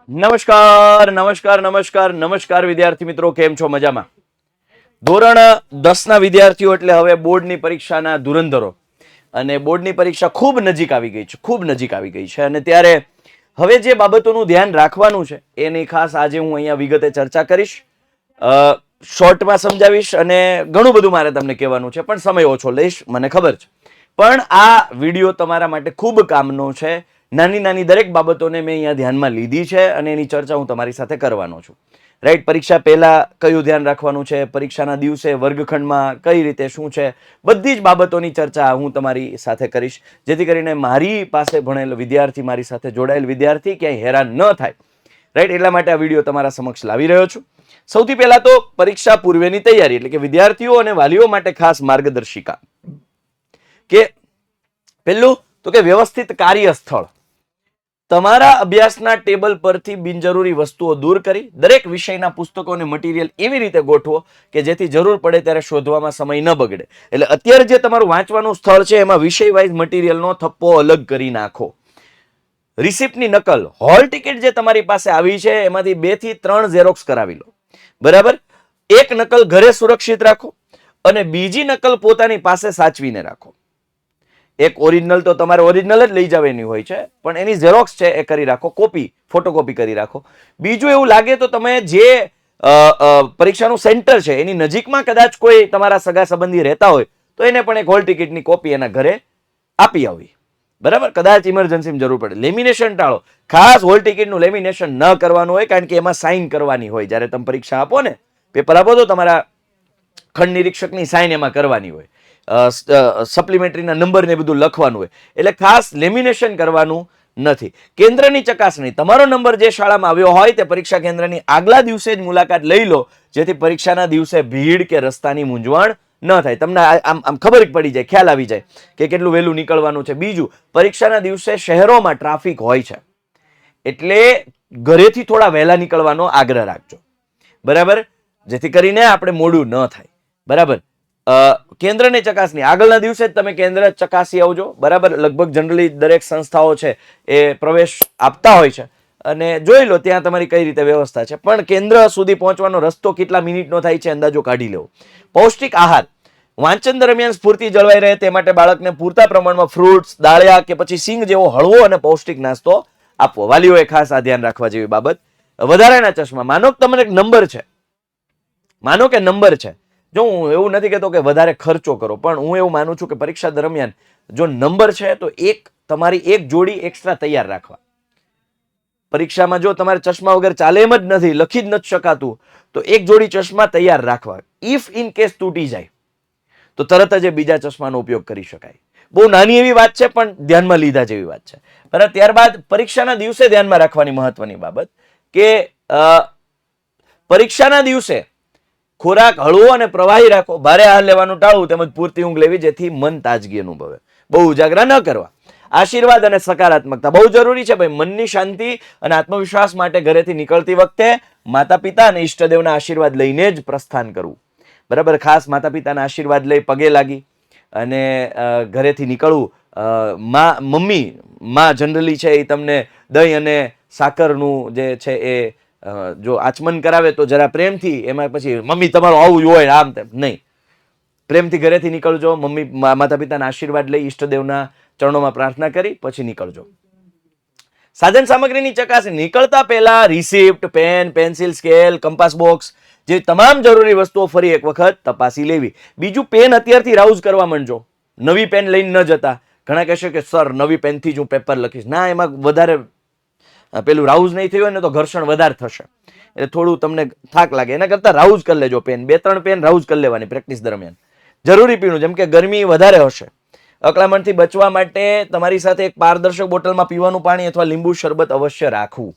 નમસ્કાર નમસ્કાર નમસ્કાર નમસ્કાર વિદ્યાર્થી મિત્રો, કેમ છો? મજામાં? ધોરણ 10 ના વિદ્યાર્થીઓ એટલે હવે બોર્ડની પરીક્ષાના ધુરંધરો, અને બોર્ડની પરીક્ષા ખૂબ નજીક આવી ગઈ છે, ખૂબ નજીક આવી ગઈ છે. અને ત્યારે હવે જે બાબતોનું ધ્યાન રાખવાનું છે એની ખાસ આજે હું અહીંયા વિગતે ચર્ચા કરીશ, શોર્ટમાં સમજાવીશ, અને ઘણું બધું મારે તમને કહેવાનું છે, પણ સમય ઓછો લઈશ, મને ખબર છે. પણ આ વિડીયો તમારા માટે ખૂબ કામનો છે. નાની નાની દરેક બાબતોને મેં અહીંયા ધ્યાનમાં લીધી છે અને એની ચર્ચા હું તમારી સાથે કરવાનો છું. રાઈટ? પરીક્ષા પહેલા કયું ધ્યાન રાખવાનું છે, પરીક્ષાના દિવસે વર્ગખંડમાં કઈ રીતે શું છે, બધી જ બાબતોની ચર્ચા હું તમારી સાથે કરીશ, જેથી કરીને મારી પાસે ભણેલો વિદ્યાર્થી, મારી સાથે જોડાયેલ વિદ્યાર્થી ક્યાંય હેરાન ન થાય. રાઈટ? એટલા માટે આ વિડીયો તમારા સમક્ષ લાવી રહ્યો છું. સૌથી પહેલા તો પરીક્ષા પૂર્વેની તૈયારી, એટલે કે વિદ્યાર્થીઓ અને વાલીઓ માટે ખાસ માર્ગદર્શિકા. કે પહેલું તો કે વ્યવસ્થિત કાર્યસ્થળ. તમારા અભ્યાસના ટેબલ પરથી બિનજરૂરી વસ્તુઓ દૂર કરી દરેક વિષયના પુસ્તકો અને મટીરિયલ એવી રીતે ગોઠવો કે જેથી જરૂર પડે ત્યારે શોધવામાં સમય ન બગડે. એટલે અત્યારે જે તમારું વાંચવાનું સ્થળ છે એમાં વિષય વાઇઝ મટીરિયલનો થપ્પો અલગ કરી નાખો. રિસિપ્ટની નકલ, હોલ ટિકિટ જે તમારી પાસે આવી છે એમાંથી 2 થી 3 ઝેરોક્સ કરાવી લો. બરાબર? એક નકલ ઘરે સુરક્ષિત રાખો અને બીજી નકલ પોતાની પાસે સાચવીને રાખો. એક ઓરિજિનલ તો તમારે ઓરિજિનલ જ લઈ જવાની હોય છે, પણ એની ઝેરોક્સ છે એ કરી રાખો, કોપી, ફોટોકોપી કરી રાખો. બીજું એવું લાગે તો તમે જે પરીક્ષાનું સેન્ટર છે એની નજીકમાં કદાચ કોઈ તમારા સગા સંબંધી રહેતા હોય તો એને પણ એક હોલ ટિકિટની કોપી એના ઘરે આપી આવવી. બરાબર? કદાચ ઇમરજન્સીમાં જરૂર પડે. લેમિનેશન ટાળો. ખાસ હોલ ટિકિટનું લેમિનેશન ન કરવાનું હોય, કારણ કે એમાં સાઇન કરવાની હોય. જ્યારે તમે પરીક્ષા આપો ને, પેપર આપો તો તમારા ખંડ નિરીક્ષકની સાઇન એમાં કરવાની હોય, સપ્લિમેન્ટરીના નંબર ને બધું લખવાનું હોય, એટલે ખાસ લેમિનેશન કરવાનું નથી. કેન્દ્રની ચકાસણી, તમારો નંબર જે શાળામાં આવ્યો હોય તે પરીક્ષા કેન્દ્રની આગલા દિવસે જ મુલાકાત લઈ લો, જેથી પરીક્ષાના દિવસે ભીડ કે રસ્તાની મૂંઝવણ ન થાય. તમને આમ ખબર પડી જાય, ખ્યાલ આવી જાય કે કેટલું વહેલું નીકળવાનું છે. બીજું, પરીક્ષાના દિવસે શહેરોમાં ટ્રાફિક હોય છે, એટલે ઘરેથી થોડા વહેલા નીકળવાનો આગ્રહ રાખજો. બરાબર? જેથી કરીને આપણે મોડું ન થાય. બરાબર? કેન્દ્રની ચકાસણી, આગળના દિવસે જ તમે કેન્દ્ર ચકાસી આવજો. બરાબર? લગભગ જનરલી દરેક સંસ્થાઓ છે એ પ્રવેશ આપતા હોય છે, અને જોઈ લો ત્યાં તમારી કઈ રીતે વ્યવસ્થા છે. પણ કેન્દ્ર સુધી પહોંચવાનો રસ્તો કેટલા મિનિટનો થાય છે અંદાજો કાઢી લેવો. પૌષ્ટિક આહાર, વાંચન દરમિયાન સ્ફૂર્તિ જળવાઈ રહે તે માટે બાળકને પૂરતા પ્રમાણમાં ફ્રૂટ્સ, દાળિયા કે પછી સિંગ જેવો હળવો અને પૌષ્ટિક નાસ્તો આપવો. વાલીઓએ ખાસ આ ધ્યાન રાખવા જેવી બાબત. વધારાના ચશ્મા, માનો કે તમને એક નંબર છે, માનો કે નંબર છે, જો હું એવું નથી કહેતો કે વધારે ખર્ચો કરો, પણ હું એવું માનું છું કે પરીક્ષા દરમિયાન જો નંબર છે તો તમારી એક જોડી એક્સ્ટ્રા તૈયાર રાખવા. પરીક્ષામાં જો તમારે ચશ્મા વગર ચાલે એમ જ નથી, લખી જ નથી શકાતું, તો એક જોડી ચશ્મા તૈયાર રાખવા. ઇફ ઇન કેસ તૂટી જાય તો તરત જ બીજા ચશ્માનો ઉપયોગ કરી શકાય. બહુ નાની એવી વાત છે, પણ ધ્યાનમાં લીધા જેવી વાત છે. બરાબર? ત્યારબાદ પરીક્ષાના દિવસે ધ્યાનમાં રાખવાની મહત્વની બાબત કે પરીક્ષાના દિવસે ખોરાક હળવો અને પ્રવાહી રાખો. ભારે આહાર લેવાનું ટાળવું, તેમજ પૂરતી ઊંઘ લેવી જેથી મન તાજગી અનુભવે. બહુ ઉજાગરા ન કરવા. આશીર્વાદ અને સકારાત્મકતા બહુ જરૂરી છે ભાઈ. મનની શાંતિ અને આત્મવિશ્વાસ માટે ઘરેથી નીકળતી વખતે માતા પિતા અને ઈષ્ટદેવના આશીર્વાદ લઈને જ પ્રસ્થાન કરવું. બરાબર? ખાસ માતા પિતાના આશીર્વાદ લઈ પગે લાગી અને ઘરેથી નીકળવું. માં જનરલી છે એ તમને દહીં અને સાકરનું જે છે એ જો આચમન કરાવે તો જરા પ્રેમથી, એમાં પછી મમ્મી તમારું આવું હોય આમ તેમ નહીં, પ્રેમથી ઘરેથી નીકળજો. માતા પિતાના આશીર્વાદ લઈ ઈષ્ટદેવના ચરણોમાં પ્રાર્થના કરી પછી નીકળજો. સાધન સામગ્રીની ચકાસણી, નીકળતા પહેલા receipt, pen, pencil, scale, compass box જેવી તમામ જરૂરી વસ્તુઓ ફરી એક વખત તપાસી લેવી. બીજું, પેન અત્યારથી રાઉઝ કરવા માંડજો. નવી પેન લઈને ન જતા. ઘણા કહેશે કે સર નવી પેનથી જ હું પેપર લખીશ. ના, એમાં વધારે પેલું રાઉઝ નહીં થયું હોય ને તો ઘર્ષણ વધારે થશે, એટલે થોડું તમને થાક લાગે. એના કરતા રાઉઝ કરી લેજો પેન. 2-3 પેન રાઉઝ કરી લેવાની પ્રેક્ટિસ દરમિયાન. જરૂરી પીણું, જેમ કે ગરમી વધારે હશે, અકળામણથી બચવા માટે તમારી સાથે એક પારદર્શક બોટલમાં પીવાનું પાણી અથવા લીંબુ શરબત અવશ્ય રાખવું.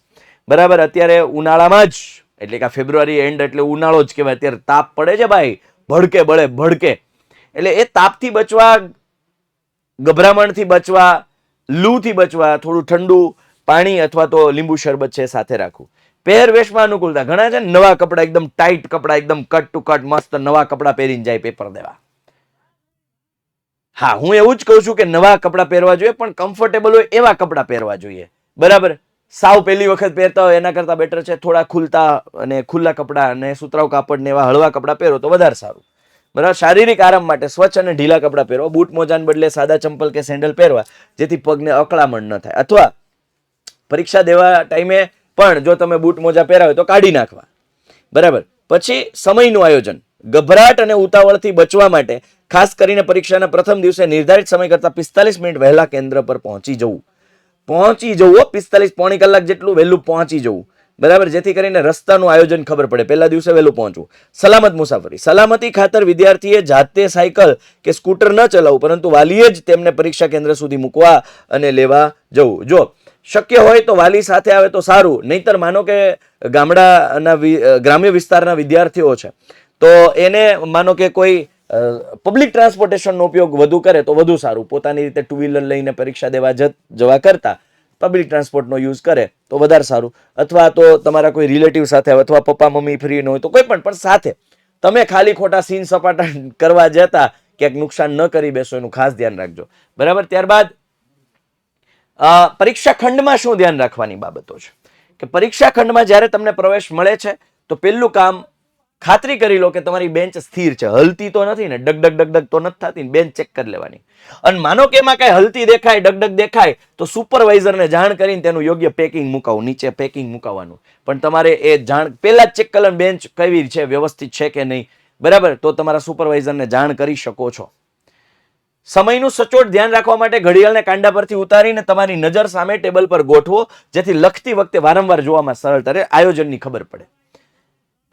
બરાબર? અત્યારે ઉનાળામાં જ, એટલે કે ફેબ્રુઆરી એન્ડ એટલે ઉનાળો જ કહેવાય, અત્યારે તાપ પડે છે ભાઈ, ભડકે બળે ભડકે. એટલે એ તાપથી બચવા, ગભરામણથી બચવા, લૂથી બચવા થોડું ઠંડુ પાણી અથવા તો લીંબુ શરબત છે સાથે રાખવું. પહેરવેશમાં અનુકૂળતા, ઘણા છે નવા કપડા, એકદમ ટાઈટ કપડા, એકદમ કટ ટુ કટ મસ્ત નવા કપડા પહેરીને જાય પેપર દેવા. હા, હું એવું જ કહું છું કે નવા કપડા પહેરવા જોઈએ, પણ કમ્ફર્ટેબલ હોય એવા કપડા પહેરવા જોઈએ. બરાબર? સાવ પહેલી વખત પહેરતા હોય એના કરતાં બેટર છે થોડા ખુલતા અને ખુલ્લા કપડાં અને સુતરાઉ કાપડ ને એવા હળવા કપડાં પહેરો તો વધારે સારું. બરાબર, શારીરિક આરામ માટે સ્વચ્છ અને ઢીલા કપડાં પહેરવા, બૂટ મોજાને બદલે સાદા ચંપલ કે સેન્ડલ પહેરવા, જેથી પગને અકળામણ ન થાય. અથવા પરીક્ષા દેવા ટાઈમે પણ જો તમે બૂટ મોજા પહેર્યા હોય તો કાઢી નાખવા. બરાબર. પછી સમયનું આયોજન, ગભરાટ અને ઉતાવળથી બચવા માટે ખાસ કરીને પરીક્ષાના પ્રથમ દિવસે નિર્ધારિત સમય કરતા 45 મિનિટ વહેલા કેન્દ્ર પર પહોંચી જવું. 45 પોણી કલાક જેટલું વહેલું પહોંચી જવું. બરાબર, જેથી કરીને રસ્તાનું આયોજન ખબર પડે. પહેલા દિવસે વહેલું પહોંચવું. સલામત મુસાફરી, સલામતી ખાતર વિદ્યાર્થીએ જાતે સાયકલ કે સ્કૂટર ન ચલાવવું, પરંતુ વાલીએ જ તેમને પરીક્ષા કેન્દ્ર સુધી મૂકવા અને લેવા જવું. જો શક્ય હોય તો વાલી સાથે આવે તો સારું, નહીતર માનો કે ગ્રામ્ય વિસ્તારના વિદ્યાર્થીઓ છે તો એને માનો કે કોઈ પબ્લિક ટ્રાન્સપોર્ટેશનનો ઉપયોગ વધુ કરે તો વધુ સારું. પોતાની રીતે ટુ વ્હીલર લઈને પરીક્ષા દેવા જવા કરતા પબ્લિક ટ્રાન્સપોર્ટનો યુઝ કરે તો વધારે સારું. અથવા તો તમારા કોઈ રિલેટિવ સાથે અથવા પપ્પા મમ્મી ફ્રી ન હોય તો કોઈ પણ સાથે, તમે ખાલી ખોટા સીન સપાટા કરવા જતા ક્યાંક નુકસાન ન કરી બેસો એનું ખાસ ધ્યાન રાખજો. બરાબર. ત્યારબાદ પરીક્ષા ખંડમાં શું ધ્યાન રાખવાની બાબતો છે કે પરીક્ષા ખંડમાં જ્યારે તમને પ્રવેશ મળે છે તો પહેલું કામ ખાતરી કરી લો કે તમારી બેન્ચ સ્થિર છે, હલતી તો નથી ને, ડગડગ ડગડગ તો નથી થતી. બેન્ચ ચેક કરી લેવાની. અને માનો કે એમાં કઈ હલતી દેખાય, ડગડગ દેખાય તો સુપરવાઇઝરને જાણ કરીને તેનું યોગ્ય પેકિંગ મુકાવવું, નીચે પેકિંગ મુકાવવાનું. પણ તમારે એ જાણ પહેલા જ ચેક કરવાનું બેન્ચ કેવી છે, વ્યવસ્થિત છે કે નહીં. બરાબર, તો તમારા સુપરવાઇઝરને જાણ કરી શકો છો. સમયનું સચોટ ધ્યાન રાખવા માટે ઘડિયાળને કાંડા પરથી ઉતારીને તમારી નજર સામે ટેબલ પર ગોઠવો, જેથી લખતી વખતે વારંવાર જોવામાં સરળતા રહે, આયોજનની ખબર પડે.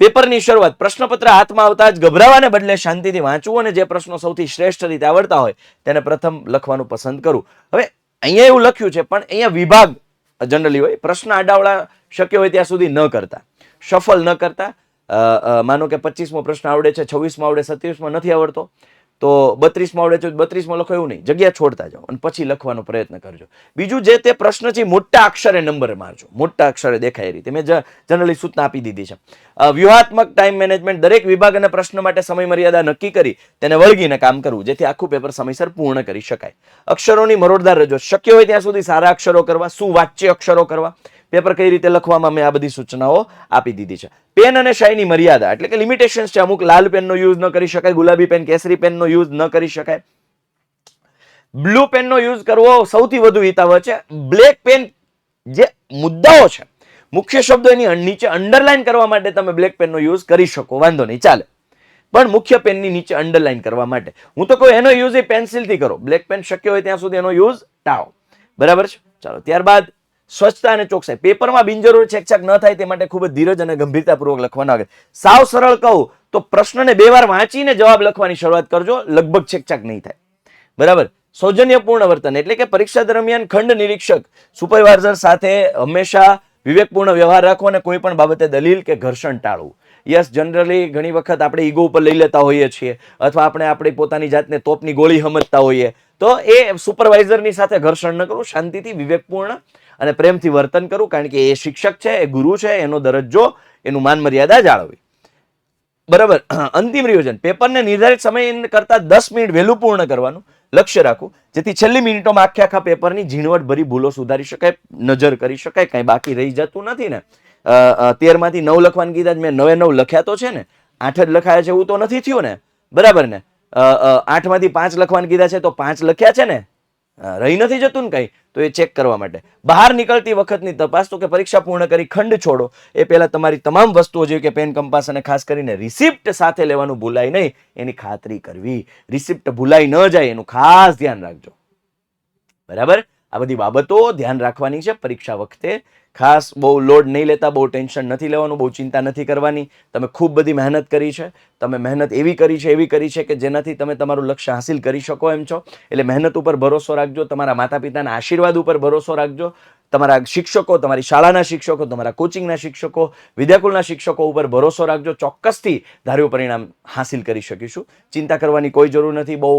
પેપરની શરૂઆત, પ્રશ્નપત્ર હાથમાં આવતા જ ગભરાવાને બદલે શાંતિથી વાંચવું અને જે પ્રશ્નો સૌથી શ્રેષ્ઠ રીતે આવડતા હોય તેને પ્રથમ લખવાનું પસંદ કરવું. હવે અહીંયા એવું લખ્યું છે પણ અહીંયા વિભાગ જનરલી હોય, પ્રશ્ન આડાવડા શક્ય હોય ત્યાં સુધી ન કરતા, સફળ ન કરતા. માનો કે 25મો પ્રશ્ન આવડે છે, 26મો આવડે, 27મો નથી આવડતો તો 32મો આવડે છે, 32મો લખો એવું નહીં, જગ્યા છોડતા જાઓ અને પછી લખવાનો પ્રયત્ન કરજો. બીજું, જે તે પ્રશ્ન છે મોટા અક્ષરે નંબર મારજો, મોટા અક્ષરે દેખાય એ રીતે. મેં જનરલી સૂચના આપી દીધી છે. વ્યૂહાત્મક ટાઈમ મેનેજમેન્ટ, દરેક વિભાગ અને પ્રશ્ન માટે સમય મર્યાદા નક્કી કરી તેને વળગીને કામ કરવું, જેથી આખું પેપર સમયસર પૂર્ણ કરી શકાય. અક્ષરોની મરોડદાર રજૂઆત, શક્ય હોય ત્યાં સુધી સારા અક્ષરો કરવા, સુવાચ્ય અક્ષરો કરવા. પેપર કઈ રીતે લખવામાં મેં આ બધી સૂચનાઓ આપી દીધી છે. પેન અને શાઈની મર્યાદા એટલે કે લિમિટેશન્સ છે. અમુક લાલ પેનનો યુઝ ન કરી શકાય, ગુલાબી પેન, કેસરી પેનનો યુઝ ન કરી શકાય. બ્લુ પેનનો યુઝ કરવો સૌથી વધુ હિતાવહ છે. બ્લેક પેન જે મુદ્દાઓ છે, મુખ્ય શબ્દો એની નીચે અંડરલાઈન કરવા માટે તમે બ્લેક પેનનો યુઝ કરી શકો, વાંધો નહીં, ચાલે. પણ મુખ્ય પેનની નીચે અંડરલાઈન કરવા માટે હું તો કહું એનો યુઝ એ પેન્સિલથી કરો. બ્લેક પેન શક્ય હોય ત્યાં સુધી એનો યુઝ ટાળો. બરાબર છે. ચાલો, ત્યારબાદ સ્વચ્છતા અને ચોકસાઈ, પેપરમાં બિનજરૂરી છેકછાક ન થાય તે માટે ખૂબ જ ધીરજ અને ગંભીરતાપૂર્વક લખવાના આવે. સાવ સરળ કહું તો પ્રશ્નને 2 વાર વાંચીને જવાબ લખવાની શરૂઆત કરજો, લગભગ છેકછાક નહીં થાય. બરાબર. સૌજન્યપૂર્ણ વર્તન એટલે કે પરીક્ષા દરમિયાન ખંડ નિરીક્ષક સુપરવાઇઝર સાથે હંમેશા વિવેકપૂર્ણ વ્યવહાર રાખવો અને કોઈ પણ બાબતે દલીલ કે ઘર્ષણ ટાળવું. યસ, જનરલી ઘણી વખત આપણે ઈગો ઉપર લઈ લેતા હોઈએ છીએ અથવા આપણે આપણી પોતાની જાતને તોપની ગોળી સમજતા હોઈએ તો એ સુપરવાઇઝરની સાથે ઘર્ષણ ન કરવું, શાંતિથી વિવેકપૂર્ણ અને પ્રેમથી વર્તન કરવું, કારણ કે એ શિક્ષક છે, એ ગુરુ છે, એનો દરજ્જો, એનું માન મર્યાદા જાળવવી. બરાબર. અંતિમ રિવિઝન, પેપરને નિર્ધારિત સમય કરતા 10 મિનિટ વહેલું પૂર્ણ કરવાનું લક્ષ્ય રાખવું, જેથી છેલ્લી મિનિટોમાં આખા પેપરની ઝીણવટ ભરી ભૂલો સુધારી શકાય, નજર કરી શકાય, કઈ બાકી રહી જતું નથી ને. 13 માંથી 9 લખવાનું કીધા, મેં 9 લખ્યા તો છે ને, 8 જ લખાયા છે એવું તો નથી થયું ને. બરાબર ને. 8 માંથી 5 લખવાનું કીધા છે તો 5 લખ્યા છે ને, રહી નથી જતું ને કઈ, તો એ ચેક કરવા માટે. બહાર નીકળતી વખતની તપાસ, તો કે પરીક્ષા પૂર્ણ કરી ખંડ છોડો એ પહેલા તમારી તમામ વસ્તુઓ જેવી કે પેન, કંપાસ અને ખાસ કરીને રિસિપ્ટ સાથે લેવાનું ભૂલાય નહીં, એની ખાતરી કરવી. રિસિપ્ટ ભૂલાઈ ન જાય એનું ખાસ ધ્યાન રાખજો. બરાબર. આ બધી બાબતો ધ્યાન રાખવાની છે પરીક્ષા વખતે. ખાસ બહુ લોડ નહીં લેતા, બહુ ટેન્શન નથી લેવાનું, બહુ ચિંતા નથી કરવાની. તમે ખૂબ બધી મહેનત કરી છે, તમે મહેનત એવી કરી છે કે જેનાથી તમે તમારું લક્ષ્ય હાસિલ કરી શકો એમ છો. એટલે મહેનત ઉપર ભરોસો રાખજો, તમારા માતા પિતાના આશીર્વાદ ઉપર ભરોસો રાખજો, તમારા શિક્ષકો, તમારી શાળાના શિક્ષકો, તમારા કોચિંગના શિક્ષકો, વિદ્યાકુલના શિક્ષકો ઉપર ભરોસો રાખજો. ચોક્કસથી ધાર્યું પરિણામ હાસિલ કરી શકીશું. ચિંતા કરવાની કોઈ જરૂર નથી, બહુ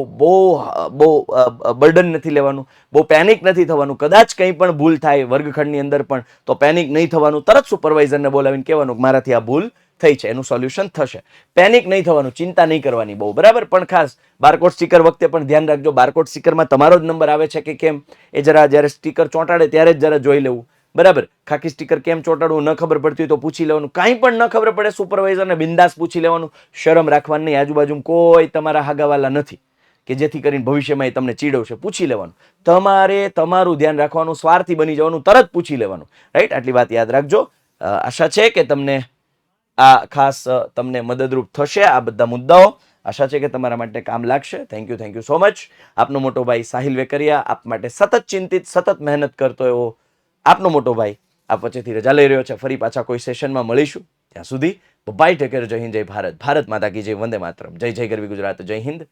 બર્ડન નથી લેવાનું, બહુ પેનિક નથી થવાનું. કદાચ કંઈ પણ ભૂલ થાય વર્ગખંડની અંદર પણ તો પેનિક નહીં થવાનું, તરત સુપરવાઇઝરને બોલાવીને કહેવાનું કે મારાથી આ ભૂલ થઈ છે, એનું સોલ્યુશન થશે. પેનિક નહીં થવાનું, ચિંતા નહીં કરવાની બહુ. બરાબર. પણ ખાસ બારકોડ સ્ટીકર વખતે પણ ધ્યાન રાખજો, બારકોડ સ્ટીકરમાં તમારો જ નંબર આવે છે કે કેમ એ જરા જ્યારે સ્ટીકર ચોંટાડે ત્યારે જ જરા જોઈ લેવું. બરાબર. ખાકી સ્ટીકર કેમ ચોંટાડવું ન ખબર પડતી હોય તો પૂછી લેવાનું. કાંઈ પણ ન ખબર પડે સુપરવાઇઝરને બિંદાસ પૂછી લેવાનું. શરમ રાખવાની નહીં. આજુબાજુ કોઈ તમારા હાગાવાલા નથી કે જેથી કરીને ભવિષ્યમાં એ તમને ચીડવશે. પૂછી લેવાનું. તમારે તમારું ધ્યાન રાખવાનું, સ્વાર્થી બની જવાનું, તરત પૂછી લેવાનું. રાઈટ? આટલી વાત યાદ રાખજો. આશા છે કે તમને આ ખાસ તમને મદદરૂપ થશે આ બધા મુદ્દાઓ. આશા છે કે તમારા માટે કામ લાગશે. Thank you so much. આપનો મોટો ભાઈ સાહિલ વેકરિયા આપ માટે સતત ચિંતિત, સતત મહેનત કરતો એવો આપનો મોટો ભાઈ આપ વચ્ચેથી રજા લઈ રહ્યો છે. ફરી પાછા કોઈ સેશનમાં મળીશું. ત્યાં સુધી બાય, ટેક કેર. જય હિન્દ, જય ભારત. ભારત માતા કી જય. વંદે માતરમ. જય જય ગરવી ગુજરાત. જય હિન્દ.